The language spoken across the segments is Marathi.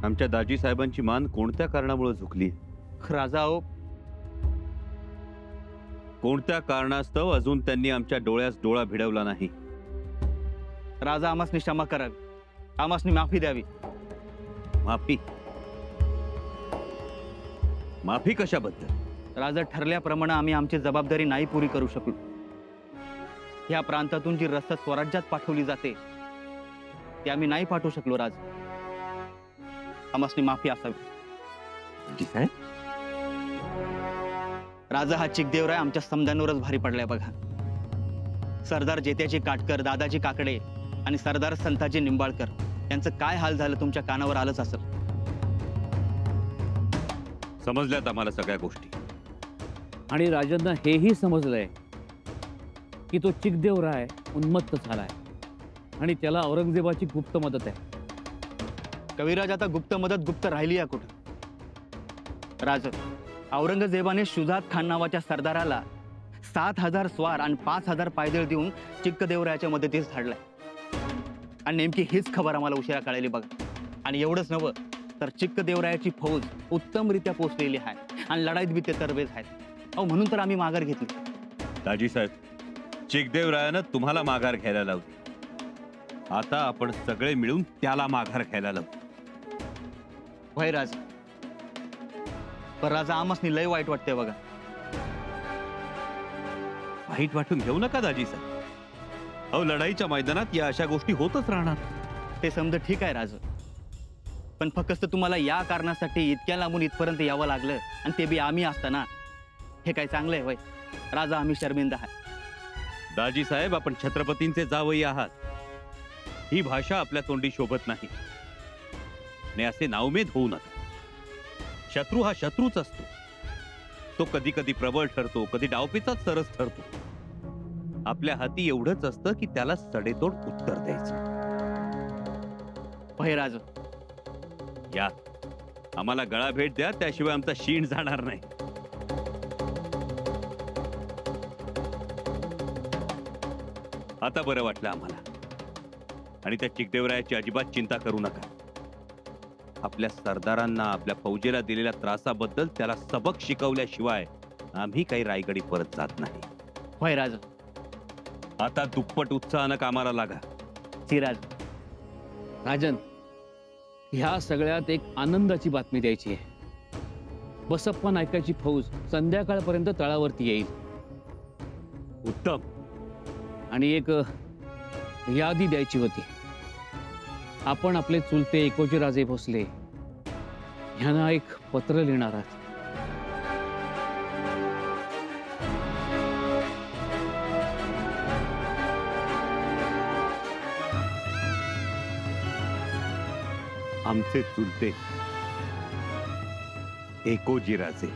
आमच्या दाजी साहेबांची मान कोणत्या कारणामुळे झुकली? राजा हो, कोणत्या कारणास्तव अजून त्यांनी आमच्या डोळ्यास डोळा भिडवला नाही? राजा आम्हासनी क्षमा करावी, आम्हासनी माफी द्यावी. माफी? माफी कशाबद्दल? राजा, ठरल्याप्रमाणे आम्ही आमची जबाबदारी नाही पुरी करू शकलो. या प्रांतातून जी रसद स्वराज्यात पाठवली जाते ती आम्ही नाही पाठवू शकलो. राज, आम्हासनी माफी असावी. राजा, हा चिकदेवराय आमच्या समद्यांवरच भारी पडलाय बघा. सरदार जेत्याची काटकर, दादाजी काकडे आणि सरदार संताजी निंबाळकर यांचं काय हाल झालं तुमच्या कानावर आलंच असेल. समजल्यात आम्हाला सगळ्या गोष्टी. आणि राजांना हेही समजलंय की तो चिकदेवराय उन्मत्त झालाय आणि त्याला औरंगजेबाची गुप्त मदत आहे. कविराज, आता गुप्त मदत गुप्त राहिली आहे कुठं? राज, औरंगजेबाने शुजात खान नावाच्या सरदाराला 7,000 स्वार आणि 5,000 पायदळ देऊन चिक्कदेवरायाच्या मदतीस धाडलाय. आणि नेमकी हीच खबर आम्हाला उशिरा कळाली बघा. आणि एवढंच नव्हे तर चिक्कदेवरायाची फौज उत्तमरित्या पोचलेली आहे आणि लढाईत बी ते तरबेज आहेत. अहो, म्हणून तर आम्ही माघार घेतली. दाजी साहेब, चिकदेवरायानं तुम्हाला माघार घ्यायला लावली. आता आपण सगळे मिळून त्याला माघार घ्यायला लावू. होय राज, पण राजा आम्हासनी लय वाईट वाटतंय बघा. वाईट वाटून घेऊ नका दाजी साहेब. अहो, लढाईच्या मैदानात या अशा गोष्टी होतच राहणार. ते समज ठीक आहे राज, पण फक्त तुम्हाला या कारणासाठी इतक्या लांबून इथपर्यंत यावं लागलं आणि ते बी आम्ही असताना. हे काय चांगलं आहे? होय राजा, आम्ही शर्मिंदा आहे. दाजी साहेब, आपण छत्रपतींचे जावई आहात. ही भाषा आपल्या तोंडी शोभत नाही. ने असे नावमेद होऊ नका. शत्रू हा शत्रूच असतो. तो कधी कधी प्रबळ ठरतो, कधी डावपेचाच सरस ठरतो. आपल्या हाती एवढंच असतं की त्याला सडेतोड उत्तर द्यायचं. होय राज, या आम्हाला गळा भेट द्या, त्याशिवाय आमचा शीण जाणार नाही. आता बरं वाटलं आम्हाला. आणि त्या चिकदेवरायाची अजिबात चिंता करू नका. आपल्या सरदारांना, आपल्या फौजेला दिलेल्या त्रासाबद्दल त्याला सबक शिकवल्याशिवाय आम्ही काही रायगडी परत जात नाही. होय राज. आता दुप्पट उत्साहानं कामाला लागा. सिराज. राजन, ह्या सगळ्यात एक आनंदाची बातमी द्यायची आहे. बसप्पा नायकाची फौज संध्याकाळपर्यंत तळावरती येईल. उत्तम. आणि एक यादी द्यायची होती. आपण आपले चुलते एकोजीराजे भोसले ह्यांना एक पत्र लिहिणार आहात. आमचे चुलते एकोजीराजे.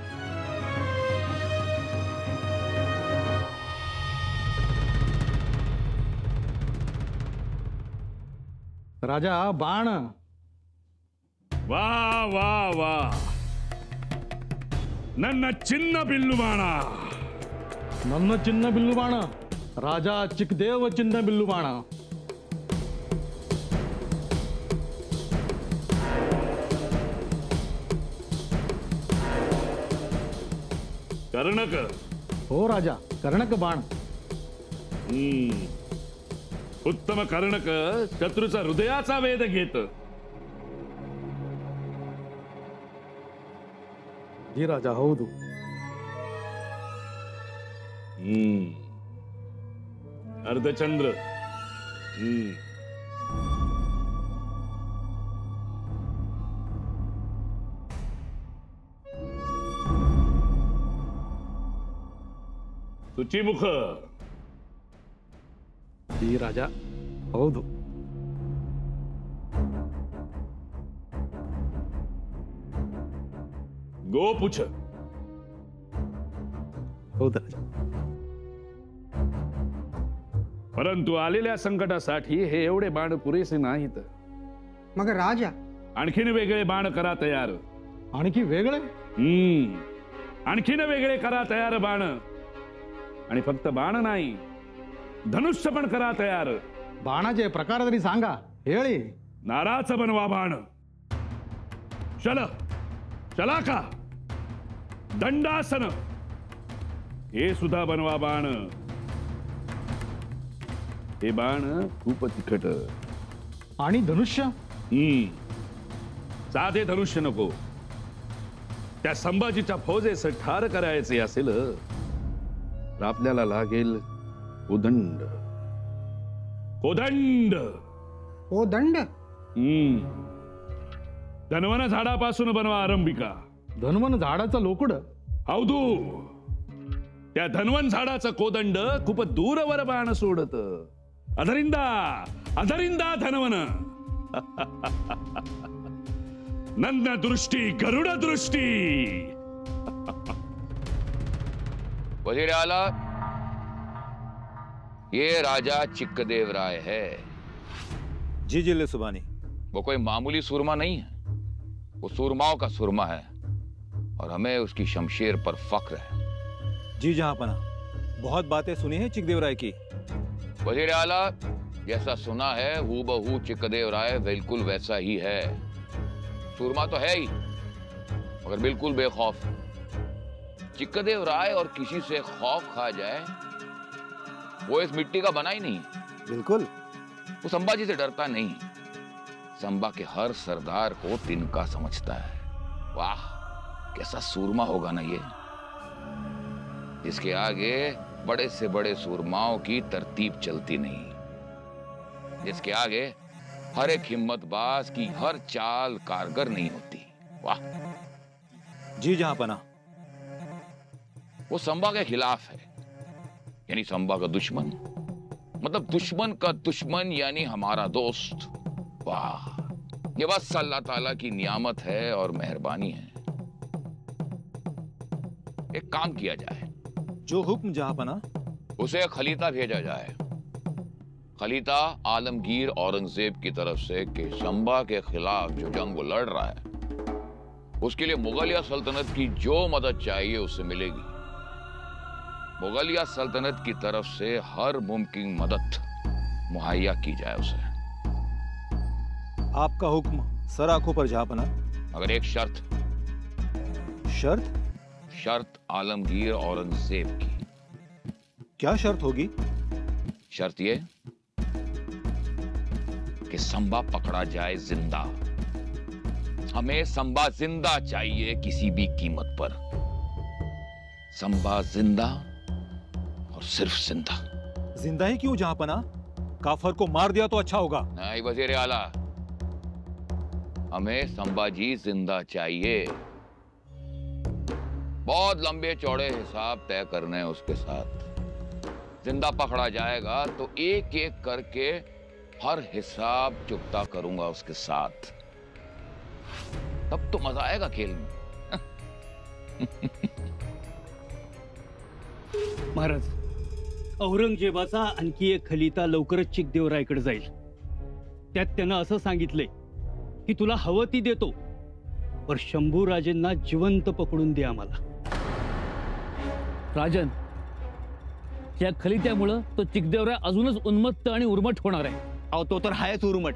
राजा बाण. ವಾ ವಾ ವಾ ನನ್ನ ಚಿನ್ನ ಬಿಲ್ಲು ಬಾಣ. ನನ್ನ ಚಿನ್ನ ಬಿಲ್ಲು ಬಾಣ. ರಾಜಾ ಚಿಕ್ಕದೇವ ಚಿನ್ನ ಬಿಲ್ಲು ಬಾಣ. कर्णक. हो राजा, कर्णक बाण. उत्तम कर्णक शत्रूचा हृदयाचा वेध घेत. जी राजा, हौದು. अर्धचंद्र. ಶುಚಿಮುಖ. जी राजा, हौದು. गोपुछ. हौದು राजा. परंतु आलेल्या संकटासाठी हे एवढे बाण पुरेसे नाहीत. मग राजा, आणखीन वेगळे बाण करा तयार. आणखी वेगळे? आणखीन वेगळे करा तयार बाण. आणि फक्त बाण नाही, धनुष्य पण करा तयार. बाणाचे प्रकार तरी सांगा. हेळी. नाराच बनवा बाण. शल शलाका दंडासन हे सुद्धा बनवा बाण. हे बाण खूप तिखट. आणि धनुष्य? साधे धनुष्य नको. त्या संभाजीच्या फौजेस ठार करायचे असेल तर आपल्याला लागेल कोदंड. कोदंड. ओ दंड. धनवन झाडापासून बनवा आरंभिका. धन्वन झाडाचं लोकड? अवधू, त्या धन्वन झाडाचं कोदंड खूप दूरवर बाण सोडत. अधरिंदा अधरिंदा धनवन. नंद दृष्टी गरुड दृष्टी. वजीर आला, ये राजा चिक्कदेव राय है. जी जिले सुबानी. वो कोई मामूली सूरमा नहीं है, वो सूरमाओं का सूरमा है और हमें उसकी शमशीर पर फख्र है. जी जहांपना, बहुत बातें सुनी है चिकदेव राय की. वजीर आला, जैसा सुना है हूबहू चिक्कदेव राय बिल्कुल वैसा ही है. सूरमा तो है ही मगर बिल्कुल बेखौफ. चिक्कदेव राय और किसी से खौफ खा जाए वो इस मिट्टी का बना ही नहीं. बिल्कुल. वो संभाजी से डरता नहीं. संभा के हर सरदार को तिनका समझता है. वाह, कैसा सूरमा होगा ना ये, जिसके आगे बड़े से बड़े सूरमाओं की तरतीब चलती नहीं, जिसके आगे हर एक हिम्मतबाज की हर चाल कारगर नहीं होती. वाह. जी जहांपना. वो संभा के खिलाफ है, यानी संभा का दुश्मन, मतलब दुश्मन का दुश्मन यानी हमारा दोस्त. वाह, ये बस अल्लाह ताला की नियामत है और मेहरबानी है. एक काम किया जाए. जो हुक्म जहांपना. उसे खलीता भेजा जाए. खलीता आलमगीर औरंगजेब की तरफ से कि संभा के खिलाफ जो जंग वो लड़ रहा है उसके लिए मुगलिया सल्तनत की जो मदद चाहिए उससे मिलेगी. मुगलिया सल्तनत की तरफ से हर मुमकिन मदद मुहैया की जाए उसे. आपका हुक्म सर आंखों पर जहांपना. मगर एक शर्त. शर्त? शर्त आलमगीर औरंगजेब की. क्या शर्त होगी? शर्त ये कि संभा पकड़ा जाए जिंदा. हमें संभा जिंदा चाहिए किसी भी कीमत पर. संभा जिंदा और सिर्फ जिंदा. जिंदा ही क्यों जहांपना? काफर को मार दिया तो अच्छा होगा. नहीं वजीर आला, हमें संभाजी जिंदा चाहिए. बहुत लंबे चौड़े हिसाब तय करने हैं उसके साथ. जिंदा पकड़ा जाएगा तो एक एक करके हर हिसाब चुकता करूंगा उसके साथ. तब तो मजा आएगा खेल में. महाराज, औरंगजेबाचा आणखी एक खलिता लवकरच चिकदेवरायकडे जाईल. त्यात त्यानं असं सांगितलंय की तुला हवं ती देतो, पण शंभूराजेंना जिवंत पकडून दे आम्हाला. राजन, त्या खलित्यामुळं तो चिकदेवराय अजूनच उन्मत्त आणि उर्मट होणार आहे. अहो तो तर हायच उर्मट.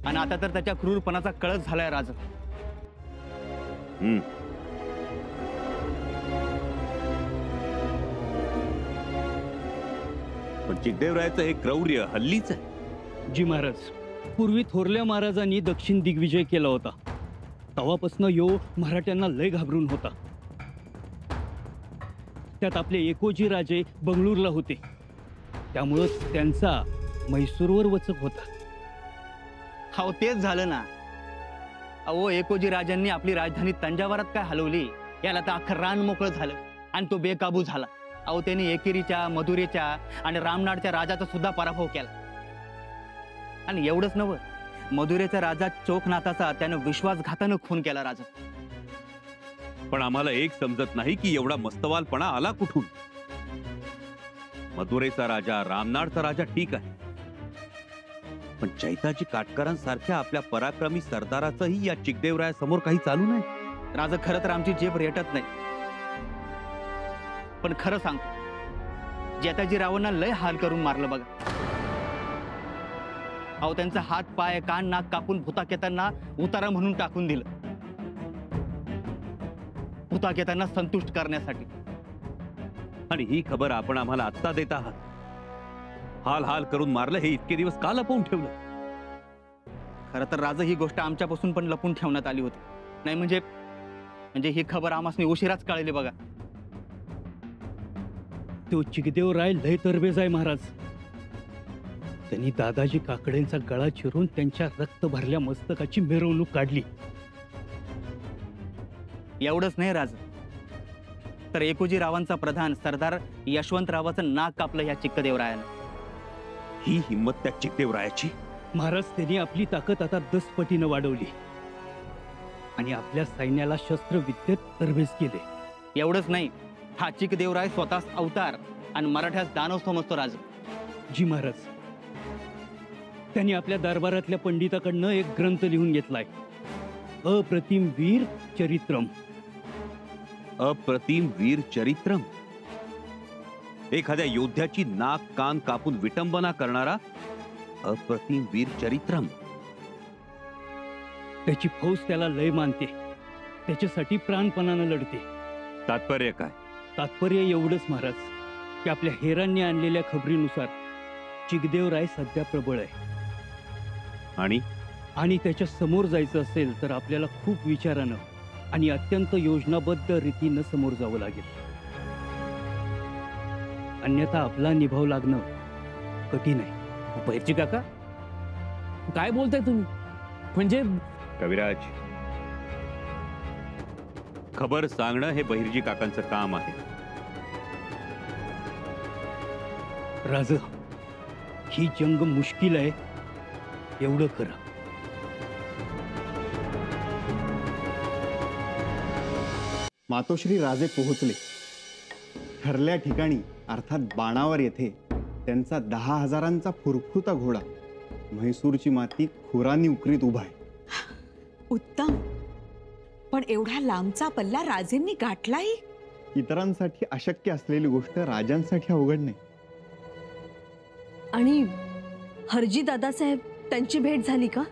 आणि आता तर त्याच्या क्रूरपणाचा कळस झालाय राज. पण चिकदेवरायाचं हे क्रौर्य हल्लीच आहे. जी महाराज, पूर्वी थोरल्या महाराजांनी दक्षिण दिग्विजय केला होता. तेव्हापासून यो मराठ्यांना लय घाबरून होता. त्यात आपले एकोजी राजे बंगळूरला होते, त्यामुळं त्यांचा म्हैसूरवर वचक होता. अहो तेच झालं ना. अहो एकोजी राजांनी आपली राजधानी तंजावरात काय हलवली, याला तर अख्खं रान मोकळं झालं आणि तो बेकाबू झाला. अहो त्यांनी एकेरीच्या, मधुरेच्या आणि रामनाडच्या राजाचा सुद्धा पराभव केला. आणि एवढंच नव्हं, मधुरेचा राजा चोखनाथाचा त्यानं विश्वासघातानं खून केला राजा. पण आम्हाला एक समजत नाही की एवढा मस्तवालपणा आला कुठून. मथुरेचा राजा, रामनाडचा राजा ठीक आहे, पण चैताजी काटकरांसारख्या आपल्या पराक्रमी सरदाराचंही या चिकदेवरायासमोर काही चालू नाही. राजा खरं तर आमची जेब रेटत नाही, पण खरं सांगतो, जेताजी रावांना लय हाल करून मारलं बघा. अहो त्यांचा हात पाय कान नाक कापून भुताकेतांना उतारा म्हणून टाकून दिलं. हुतात्म्यांना संतुष्ट करण्यासाठी. आणि ही खबर आपण आम्हाला आत्ता देत आहात. हाल हाल करून मारलं हे इतके दिवस का लपवून ठेवलं? खरं तर राजा ही गोष्ट आमच्यापासून पण लपून ठेवण्यात आली होती. नाही म्हणजे ही खबर आम्हाला उशिराच कळली बघा. तो चिकदेव राय लय तरबेज आहे महाराज. त्यांनी दादाजी काकडेंचा गळा चिरून त्यांच्या रक्त भरल्या मस्तकाची मिरवणूक काढली. एवढंच नाही राज, तर एकोजी रावांचा प्रधान सरदार यशवंतरावाचं नाक कापलं या चिक्कदेवरायानं. ही हिंमत त्या चिकदेवरायाची. महाराज, त्यांनी आपली ताकद आता 10 पटीनं वाढवली आणि आपल्या सैन्याला शस्त्रविद्येत तरबेज केले. एवढंच नाही, हा चिकदेवराय स्वतःच अवतार आणि मराठ्यास दानव समजतो राज. जी महाराज, त्यांनी आपल्या दरबारातल्या पंडिताकडनं एक ग्रंथ लिहून घेतलाय, अप्रतिम वीर चरित्रम. अप्रतिम वीर चरित्रम. एखाद्या योद्ध्याची नाक कान कापून विटंबना करणारा अप्रतिम वीर चरित्रम. त्याची फौज त्याला लय मानते, त्याच्यासाठी प्राणपणानं लढते. तात्पर्य काय? तात्पर्य एवढंच महाराज, की आपल्या हेरांनी आणलेल्या खबरीनुसार चिकदेवराय सध्या प्रबळ आहे. आणि त्याच्या समोर जायचं असेल तर आपल्याला खूप विचारानं आणि अत्यंत योजनाबद्ध रीतीनं समोर जावं लागेल. अन्यथा आपला निभाव लागणं कठीण आहे. बहिर्जी काका, काय बोलताय तुम्ही? म्हणजे कविराज, खबर सांगणं हे बहिर्जी काकांचं काम आहे. राज, ही जंग मुश्किल आहे एवढं खरं. मातोश्री राजे पोहोचले. ठरल्या ठिकाणी अर्थात बाणावर येथे त्यांचा 10,000 फुरफुरता घोडा म्हैसूरची माती खुरानी उकरीत उभा आहे. उत्तम. पण एवढा लांबचा पल्ला राजेंनी गाठलाही. इतरांसाठी अशक्य असलेली गोष्ट राजांसाठी अवघड नाही. आणि हरजी दादासाहेब त्यांची भेट झाली का?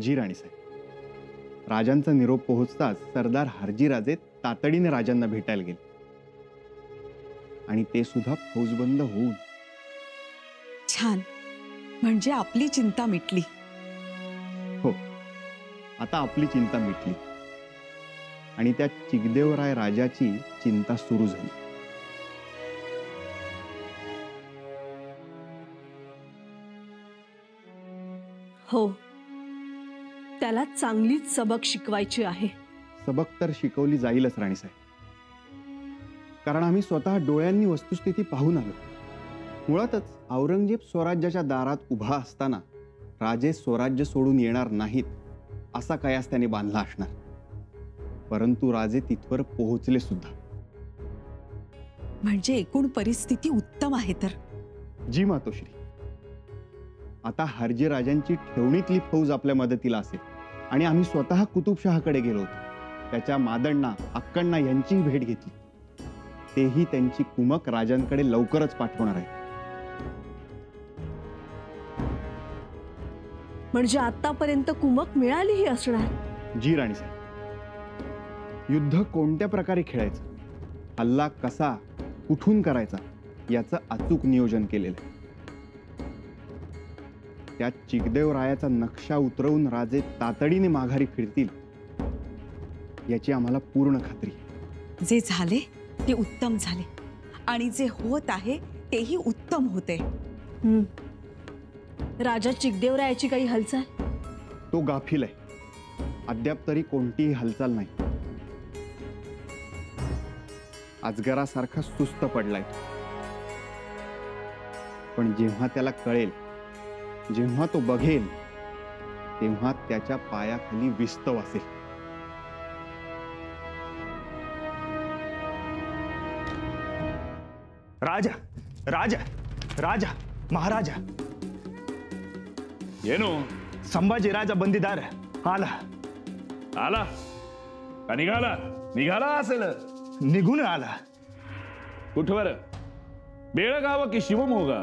जी राणीसाहेब, राजांचा निरोप पोहोचताच सरदार हरजीराजे तातडीने राजांना भेटायला गेले आणि ते सुद्धा फौजबंद होऊन. छान. म्हणजे आपली चिंता मिटली. हो, आता आपली चिंता मिटली आणि त्या चिकदेवराय राजाची चिंता सुरू झाली. हो, त्याला चांगलीच सबक शिकवायची आहे. सबक तर शिकवली जाईलच राणीसाहेब, कारण आम्ही स्वतः डोळ्यांनी वस्तुस्थिती पाहून आलो. मुळातच औरंगजेब स्वराज्याच्या दारात उभा असताना राजे स्वराज्य सोडून येणार नाहीत असा कयास त्याने बांधला असणार. परंतु राजे तिथवर पोहोचले सुद्धा. म्हणजे एकूण परिस्थिती उत्तम आहे तर. जी मातोश्री, आता हरजी राजांची ठेवणीतली फौज आपल्या मदतीला असेल आणि आम्ही स्वतः कुतुबशहाकडे गेलो होतो. त्याच्या मादण्णा अक्कण्णा यांचीही भेट घेतली. तेही त्यांची कुमक राजांकडे लवकरच पाठवणार आहे. म्हणजे आतापर्यंत कुमक मिळालीही असणार. जी राणीसाहेब, युद्ध कोणत्या प्रकारे खेळायचं, हल्ला कसा कुठून करायचा याचं अचूक नियोजन केलेलं आहे. त्या चिकदेवरायाचा नक्षा उतरवून राजे तातडीने माघारी फिरतील याची आम्हाला पूर्ण खात्री आहे. जे झाले ते उत्तम झाले आणि जे होत आहे तेही उत्तम होते. राजा चिकदेवरायाची काही हालचाल? तो गाफील आहे. अद्याप तरी कोणतीही हालचाल नाही. अजगरासारखा सुस्त पडलाय. पण जेव्हा त्याला कळेल, जेव्हा तो बघेल, तेव्हा त्याच्या पायाखाली विस्तव असेल. राजा राजा राजा महाराजा, येनो संभाजी राजा बंदीदार आला. आला का निघाला? निघाला असेल. निघून आला. कुठवर? बेळगाव की शिवमोगा?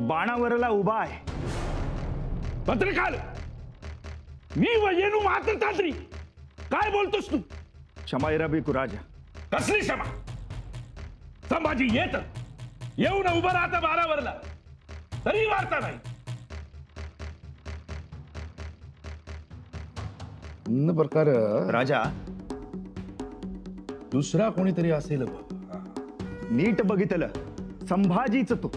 बाणावरला उभा आहे. पत्रकार, मी व येणू मात्र तात्री काय बोलतोस तू? क्षमा इराबिकू राजा, कसली क्षमा? संभाजी येऊन उभं राहतं बारावरला, तरी वार्ता नाही. प्रकार राजा, दुसरा कोणीतरी असेल बघ. नीट बघितलं, संभाजीच तो.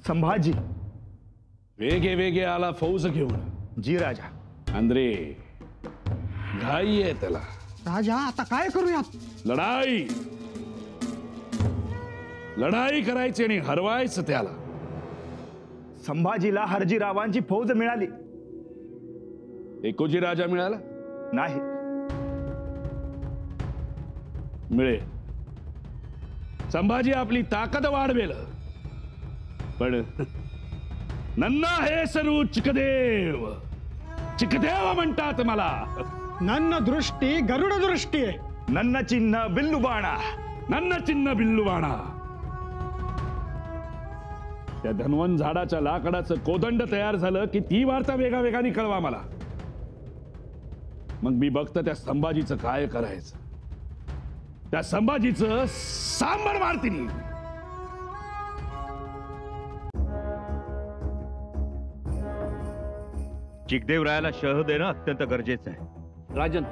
संभाजी वेगे आला फौज घेऊन. जी राजा. अंद्रे घाई आहे त्याला. राजा, आता काय करूयात? लढाई करायची आणि हरवायचं त्याला. संभाजीला हरजीरावांची फौज मिळाली एकोजी राजा मिळाला नाही. मिळेल. संभाजी आपली ताकद वाढवेल, पण नन्ना हेसरू चिकदेव म्हणतात मला. नन्न दृष्टी गरुड दृष्टी. नन्न चिन्ह बिल्लुबाणा. त्या धन्वन झाडाच्या लाकडाचं कोदंड तयार झालं की ती वार्ता वेगाने कळवा मला. मग मी बघतं त्या संभाजीचं काय करायचं. त्या संभाजीचं सांबर मारतीनी. चिकदेवरायाला शह देणं अत्यंत गरजेचं आहे. राजन,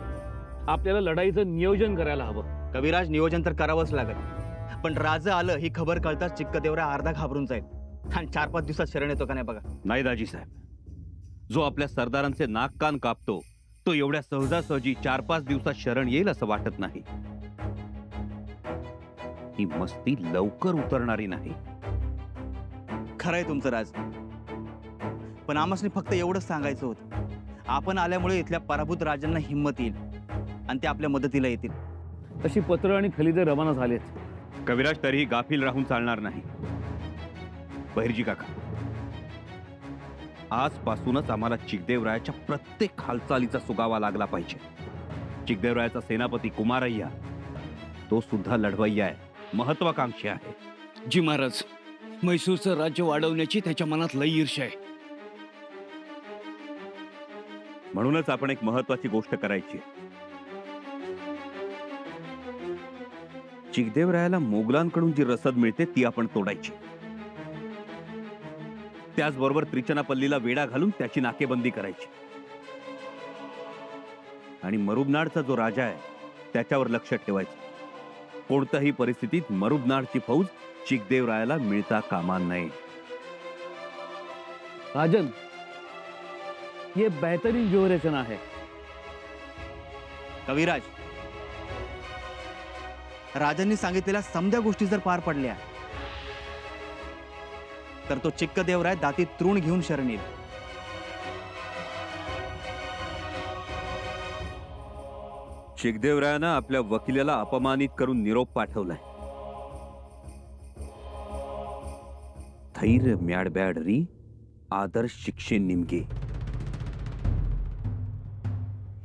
आपल्याला लढाईचं नियोजन करायला हवं. कविराज, नियोजन तर करावंच लागेल, पण राजा आलं ही खबर कळताच चिक्कदेवरा अर्धा घाबरून जाईल आणि 4-5 दिवसात शरण येतो का नाही बघा. नाही दाजी साहेब, जो आपल्या सरदारांचे नाक कान कापतो तो एवढ्या सहजासहजी 4-5 दिवसात शरण येईल असं वाटत नाही. ही मस्ती लवकर उतरणारी नाही. खरंय तुमचं राज, पण आम्हाला फक्त एवढंच सांगायचं होतं. आपण आल्यामुळे इथल्या पराभूत राजांना हिंमत येईल आणि ते आपल्या मदतीला येतील. तशी पत्र आणि खलिदे रवाना झालेत. कविराज, तरीही गाफील राहून चालणार नाही. बहिर्जी काका, आजपासूनच आम्हाला चिकदेवरायाच्या प्रत्येक हालचालीचा सुगावा लागला पाहिजे. चिकदेवरायाचा सेनापती कुमारय्या तो सुद्धा लढवय्या आहे, महत्वाकांक्षी आहे. जी महाराज, म्हैसूरचं राज्य वाढवण्याची त्याच्या मनात लई ईर्ष्या आहे. म्हणूनच आपण एक महत्वाची गोष्ट करायची. चिकदेवरायाला मोगलांकडून जी रसद मिळते ती आपण तोडायची. त्याचबरोबर त्रिचनापल्लीला वेढा घालून त्याची नाकेबंदी करायची आणि मरुबनाडचा जो राजा आहे त्याच्यावर लक्ष ठेवायचं. कोणत्याही परिस्थितीत मरुबनाडची फौज चिकदेवरायाला मिळता कामा नये. राजन, ये बेहतरीन व्यूहरचना है. कविराज, राजांनी सांगितलेल्या समध्या गोष्टी जर पार पडल्या तर तो चिक्कदेवराय दाती तृण घेऊन शरण येईल. चिकदेवरायानं आपल्या वकिलाला अपमानित करून निरोप पाठवलाय. धैर्य म्याडब्याड री आदर्श शिक्षे निमगे.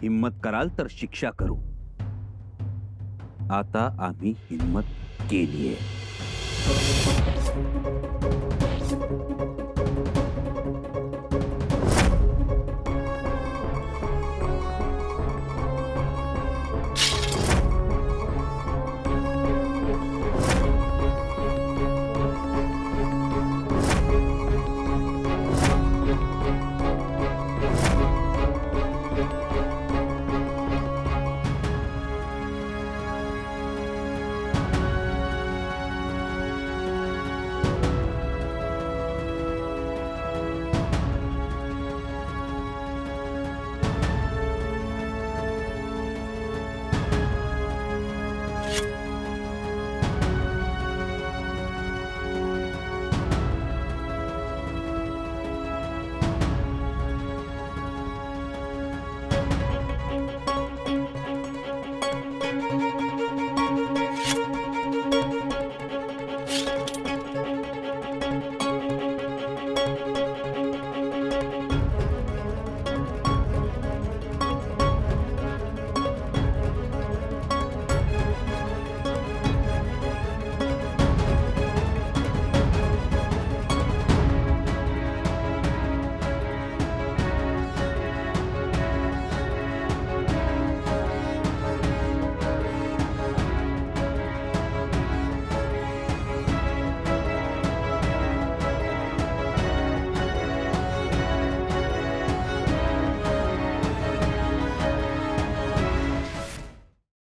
हिम्मत कराल तर शिक्षा करू. आता आम्ही हिम्मत केलीये.